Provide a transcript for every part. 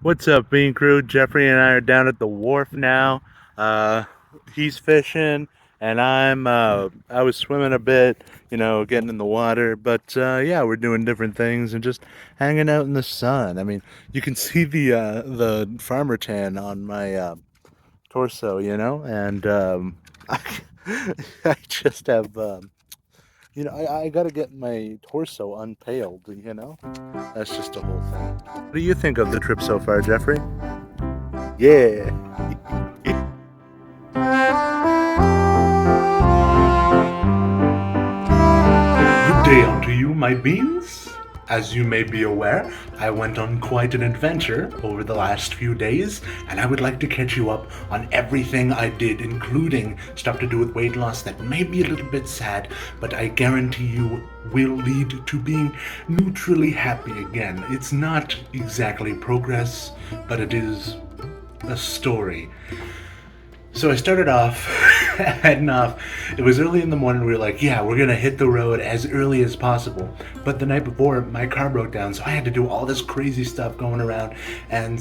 What's up, Bean Crew? Jeffrey and I are down at the wharf now. Uh, he's fishing, and I was swimming a bit, getting in the water. But yeah, we're doing different things and just hanging out in the sun. I mean, you can see the farmer tan on my torso, and I, I just have I gotta get my torso unpaled. That's just a whole thing. What do you think of the trip so far, Jeffrey? Yeah. Good day unto you, my beans. As you may be aware, I went on quite an adventure over the last few days, and I would like to catch you up on everything I did, including stuff to do with weight loss that may be a little bit sad, but I guarantee you will lead to being neutrally happy again. It's not exactly progress, but it is a story. So I started off heading off. It was early in the morning. We were like, yeah, we're going to hit the road as early as possible. But the night before, my car broke down. So I had to do all this crazy stuff going around and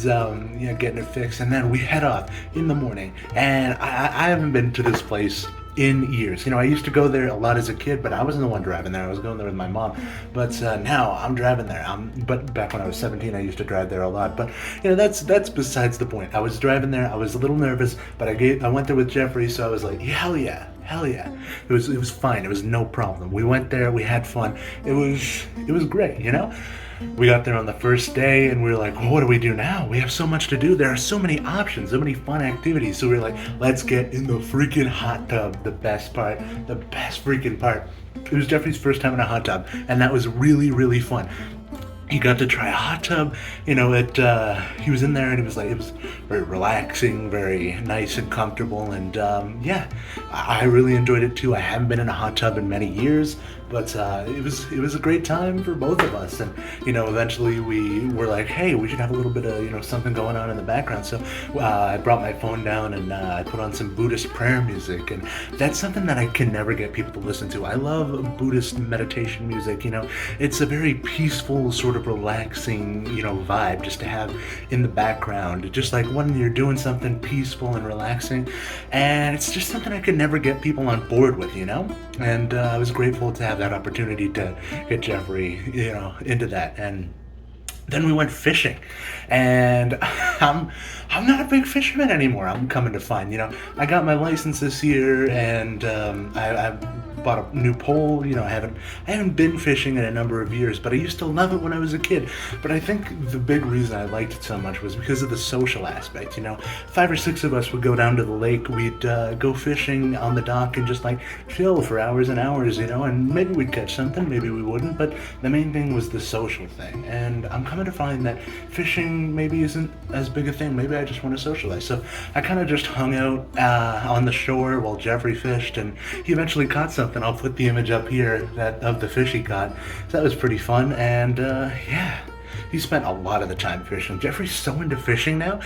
getting it fixed. And then we head off in the morning. And I haven't been to this place in years. I used to go there a lot as a kid, but I wasn't the one driving there. I was going there with my mom. But now I'm driving there. But back when I was 17, I used to drive there a lot. But that's besides the point. I was driving there. I was a little nervous, but I went there with Jeffrey, so I was like, hell yeah. Hell yeah. It was fine. It was no problem. We went there, we had fun. It was great. We got there on the first day and we were like, well, what do we do now? We have so much to do. There are so many options, so many fun activities. So we were like, let's get in the freaking hot tub. The best freaking part. It was Jeffrey's first time in a hot tub, and that was really, really fun. He got to try a hot tub. He was in there and it was very relaxing, very nice and comfortable, and yeah, I really enjoyed it too. I haven't been in a hot tub in many years, but it was a great time for both of us. And eventually we were like, hey, we should have a little bit of something going on in the background. So I brought my phone down and I put on some Buddhist prayer music, and that's something that I can never get people to listen to. I love Buddhist meditation music. It's a very peaceful, sort of relaxing vibe just to have in the background, just like when you're doing something peaceful and relaxing. And it's just something I could never get people on board with. And I was grateful to have that opportunity to get Jeffrey into that. And then we went fishing, and I'm not a big fisherman anymore. I'm coming to find, I got my license this year, and I bought a new pole. I haven't been fishing in a number of years, but I used to love it when I was a kid. But I think the big reason I liked it so much was because of the social aspect. 5 or 6 of us would go down to the lake. We'd go fishing on the dock and just like chill for hours and hours. And maybe we'd catch something, maybe we wouldn't. But the main thing was the social thing, and I'm coming to find that fishing maybe isn't as big a thing. Maybe I just want to socialize. So I kind of just hung out on the shore while Jeffrey fished, and he eventually caught something. I'll put the image up here of the fish he caught. So that was pretty fun, and yeah. He spent a lot of the time fishing. Jeffrey's so into fishing now.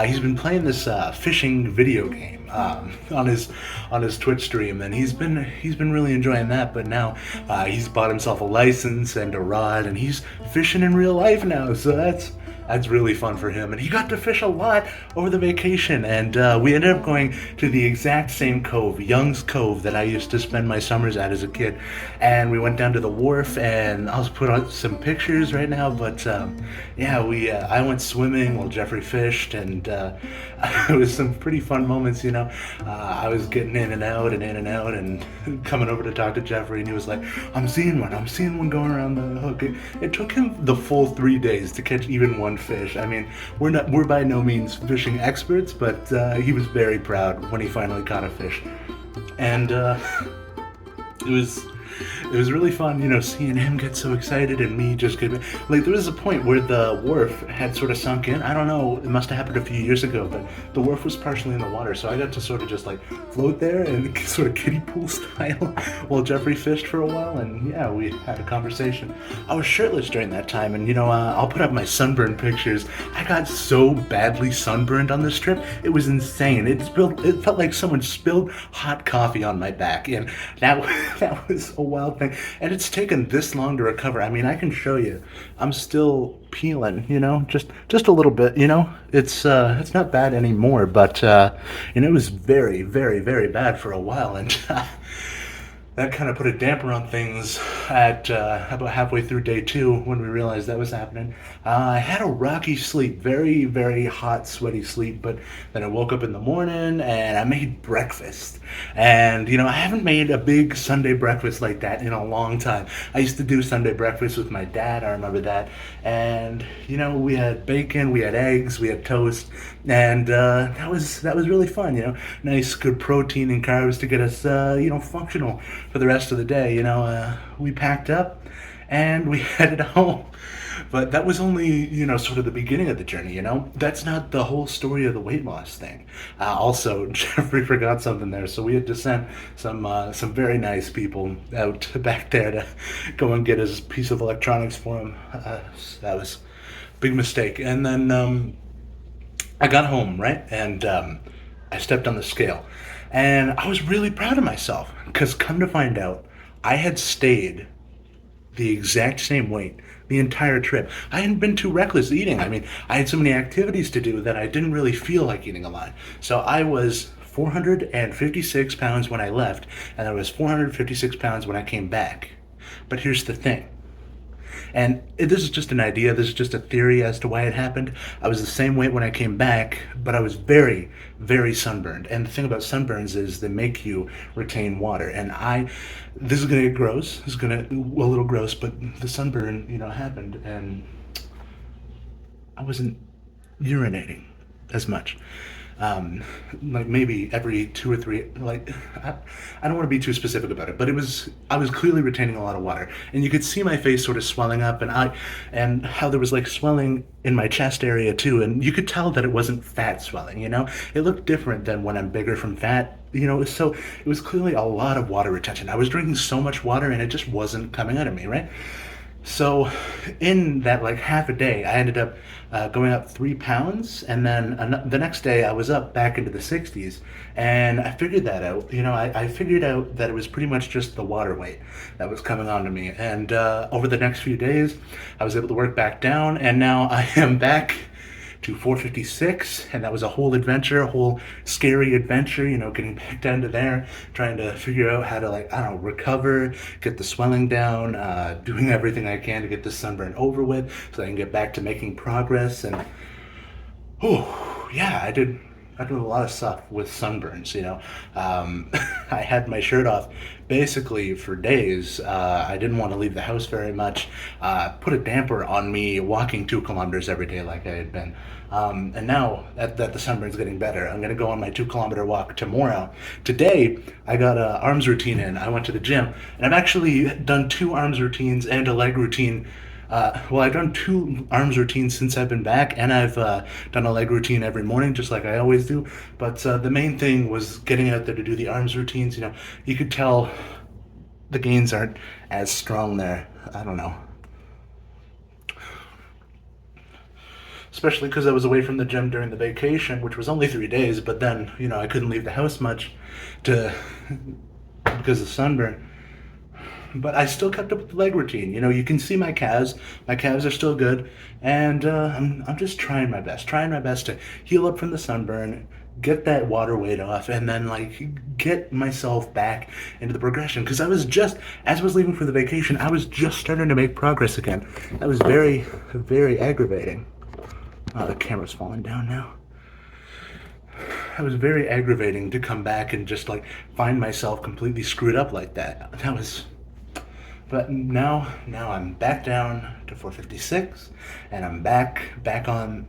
He's been playing this fishing video game on his Twitch stream, and he's been really enjoying that. But now he's bought himself a license and a rod, and he's fishing in real life now. So that's really fun for him. And he got to fish a lot over the vacation, and we ended up going to the exact same cove, Young's Cove, that I used to spend my summers at as a kid. And we went down to the wharf, and I'll put on some pictures right now. But yeah, I went swimming while Jeffrey fished, and it was some pretty fun moments. I was getting in and out and coming over to talk to Jeffrey, and he was like, I'm seeing one going around the hook. It took him the full 3 days to catch even one fish. I mean, we're by no means fishing experts, but he was very proud when he finally caught a fish. And it was really fun, seeing him get so excited and me just get like, there was a point where the wharf had sort of sunk in. I don't know, it must have happened a few years ago, but the wharf was partially in the water, so I got to sort of just like float there and sort of kiddie pool style while Jeffrey fished for a while, and yeah, we had a conversation. I was shirtless during that time, and I'll put up my sunburn pictures. I got so badly sunburned on this trip, it was insane. It felt like someone spilled hot coffee on my back, and that was a wild thing. And it's taken this long to recover. I mean, I can show you. I'm still peeling, just a little bit, it's not bad anymore, but it was very, very, very bad for a while, and that kind of put a damper on things at about halfway through day two when we realized that was happening. I had a rocky sleep, very, very hot, sweaty sleep, but then I woke up in the morning and I made breakfast. And, I haven't made a big Sunday breakfast like that in a long time. I used to do Sunday breakfast with my dad, I remember that. And, we had bacon, we had eggs, we had toast, and that was really fun, nice, good protein and carbs to get us, functional for the rest of the day. We packed up and we headed home. But that was only, sort of the beginning of the journey, That's not the whole story of the weight loss thing. Also, Jeffrey forgot something there. So we had to send some very nice people out back there to go and get his piece of electronics for him. That was a big mistake. And then I got home, right? And I stepped on the scale. And I was really proud of myself because come to find out, I had stayed the exact same weight the entire trip. I hadn't been too reckless eating. I mean, I had so many activities to do that I didn't really feel like eating a lot. So I was 456 pounds when I left, and I was 456 pounds when I came back. But here's the thing. And this is just an idea, this is just a theory as to why it happened. I was the same weight when I came back, but I was very, very sunburned. And the thing about sunburns is they make you retain water. And this is going to get gross, this is going to, a little gross, but the sunburn, happened, and I wasn't urinating as much. Like maybe every 2 or 3, I don't want to be too specific about it, but I was clearly retaining a lot of water, and you could see my face sort of swelling up, and how there was like swelling in my chest area too, and you could tell that it wasn't fat swelling, it looked different than when I'm bigger from fat, so it was clearly a lot of water retention. I was drinking so much water and it just wasn't coming out of me, right? So in that like half a day, I ended up going up 3 pounds, and then the next day I was up back into the 60s, and I figured that out. I figured out that it was pretty much just the water weight that was coming on to me, and over the next few days, I was able to work back down, and now I am back to 456, and that was a whole adventure, a whole scary adventure, getting back down to there, trying to figure out how to recover, get the swelling down, doing everything I can to get this sunburn over with so I can get back to making progress. And yeah, I did a lot of stuff with sunburns, I had my shirt off basically for days. I didn't want to leave the house very much. Put a damper on me walking 2 kilometers every day like I had been. And now that the sunburn's getting better, I'm going to go on my 2 kilometer walk tomorrow. Today, I got an arms routine in. I went to the gym, and I've actually done 2 arms routines and a leg routine. I've done 2 arms routines since I've been back, and I've done a leg routine every morning, just like I always do. But the main thing was getting out there to do the arms routines. You could tell the gains aren't as strong there. I don't know. Especially because I was away from the gym during the vacation, which was only 3 days, but then, I couldn't leave the house much because of sunburn. But I still kept up with the leg routine. You can see my calves. My calves are still good, and I'm just trying my best to heal up from the sunburn, get that water weight off, and then get myself back into the progression. Because as I was leaving for the vacation, I was just starting to make progress again. That was very, very aggravating. Oh, the camera's falling down now. It was very aggravating to come back and just find myself completely screwed up like that. But now I'm back down to 456, and I'm back on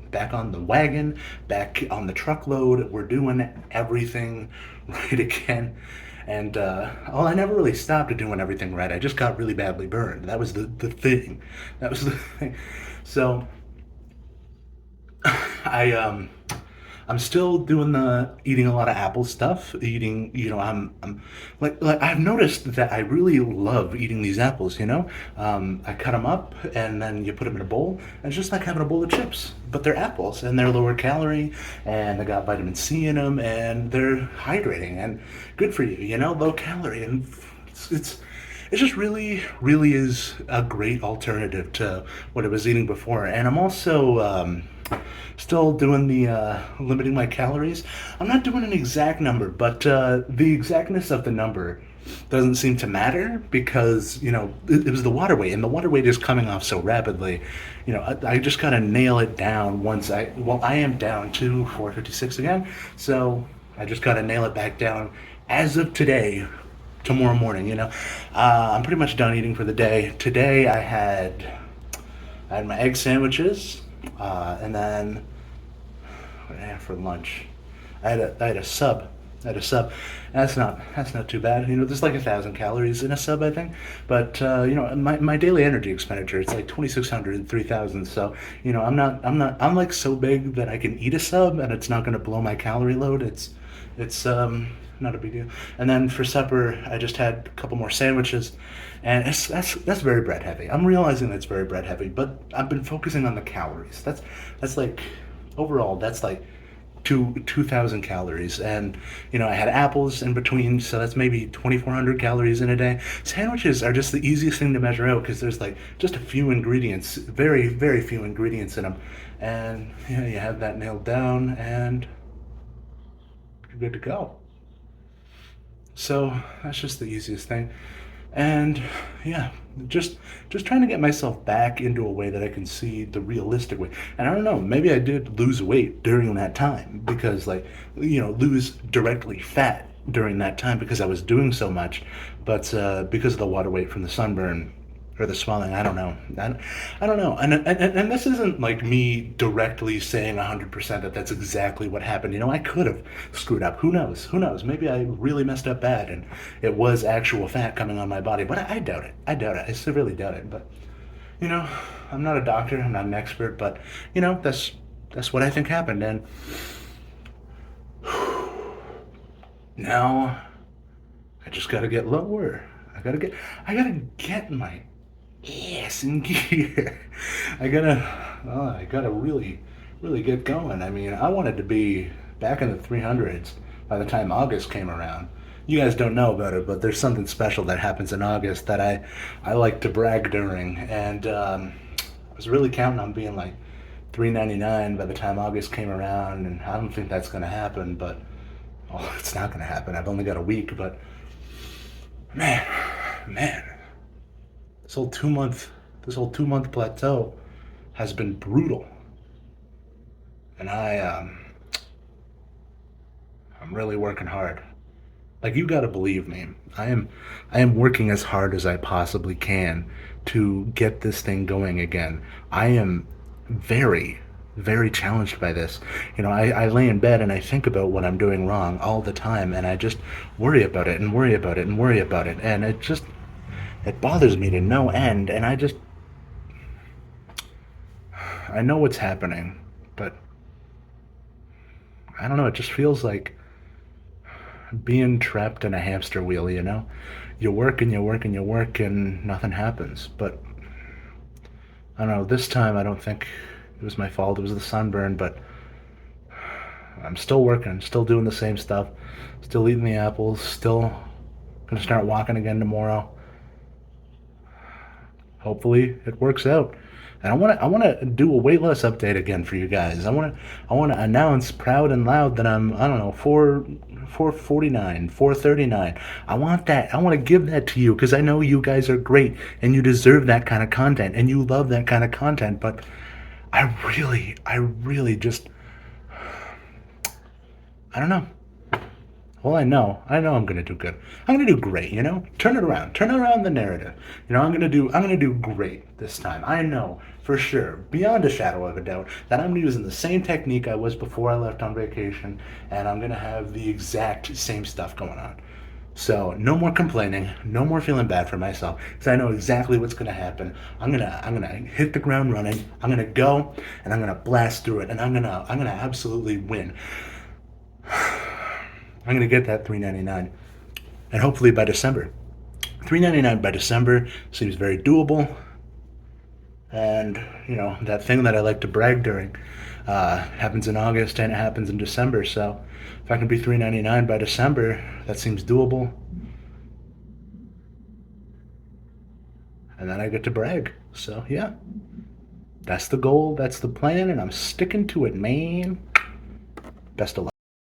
the wagon, back on the truckload. We're doing everything right again. And I never really stopped doing everything right. I just got really badly burned. That was the thing. That was the thing. So I'm still doing the eating a lot of apple stuff. I'm I've noticed that I really love eating these apples. I cut them up and then you put them in a bowl. And it's just like having a bowl of chips, but they're apples and they're lower calorie and they got vitamin C in them and they're hydrating and good for you. Low calorie, and it's it just really is a great alternative to what I was eating before. And I'm also still doing the limiting my calories. I'm not doing an exact number, but the exactness of the number doesn't seem to matter because it was the water weight, and the water weight is coming off so rapidly. I just gotta nail it down once I am down to 456 again, so I just gotta nail it back down as of today, tomorrow morning. I'm pretty much done eating for the day. Today I had my egg sandwiches, and then what did I have for lunch? I had a sub. I had a sub. That's not too bad. There's like 1,000 calories in a sub, I think. But my daily energy expenditure, it's like 2,600 and 3,000. So I'm like so big that I can eat a sub and it's not going to blow my calorie load. It's not a big deal. And then for supper, I just had a couple more sandwiches, and that's very bread heavy. I'm realizing that's very bread heavy, but I've been focusing on the calories. That's like overall, that's like 2,000 calories, and I had apples in between, so that's maybe 2,400 calories in a day. Sandwiches are just the easiest thing to measure out because there's like just a few ingredients, very very few ingredients in them, and you have that nailed down, and you're good to go. So that's just the easiest thing. And yeah, just trying to get myself back into a way that I can see the realistic way. And I don't know, maybe I did lose weight during that time because like lose directly fat during that time because I was doing so much, but because of the water weight from the sunburn or the swelling, I don't know. I don't know. And this isn't like me directly saying 100% that that's exactly what happened. I could have screwed up. Who knows? Who knows? Maybe I really messed up bad and it was actual fat coming on my body. But I doubt it. I doubt it. I severely doubt it. But you know, I'm not a doctor. I'm not an expert. But that's what I think happened. And now I just gotta get lower. I gotta get my ass in gear. I gotta really get going. I mean, I wanted to be back in the 300s by the time August came around. You guys don't know about it, but there's something special that happens in August that I like to brag during, and I was really counting on being like 399 by the time August came around, and I don't think that's gonna happen. But it's not gonna happen. I've only got a week, but man, man, this whole 2 month plateau has been brutal, and I'm really working hard. Like, you got to believe me. I am working as hard as I possibly can to get this thing going again. I am very very challenged by this. I lay in bed and I think about what I'm doing wrong all the time, and I just worry about it and worry about it and worry about it, and it bothers me to no end. And I know what's happening, but I don't know, it just feels like being trapped in a hamster wheel. You work and you work and you work and nothing happens. But I don't know, this time I don't think it was my fault, it was the sunburn. But I'm still working, still doing the same stuff, still eating the apples, still gonna start walking again tomorrow. Hopefully it works out. And I want to do a weight loss update again for you guys. I want to announce proud and loud that I'm, I don't know, 449, 439. I want that. I want to give that to you because I know you guys are great and you deserve that kind of content and you love that kind of content. But I really just, I don't know. Well, I know I'm gonna do good. I'm gonna do great. Turn around the narrative. I'm gonna do great this time. I know for sure, beyond a shadow of a doubt, that I'm using the same technique I was before I left on vacation, and I'm gonna have the exact same stuff going on. So no more complaining, no more feeling bad for myself, because I know exactly what's gonna happen. I'm gonna hit the ground running. I'm gonna go, and I'm gonna blast through it, and I'm gonna absolutely win. I'm gonna get that 399, and hopefully by December. 399 by December seems very doable, and that thing that I like to brag during happens in August and it happens in December. So if I can be 399 by December, that seems doable. and then I get to brag. So yeah, that's the goal, that's the plan, and I'm sticking to it, man. Best of luck.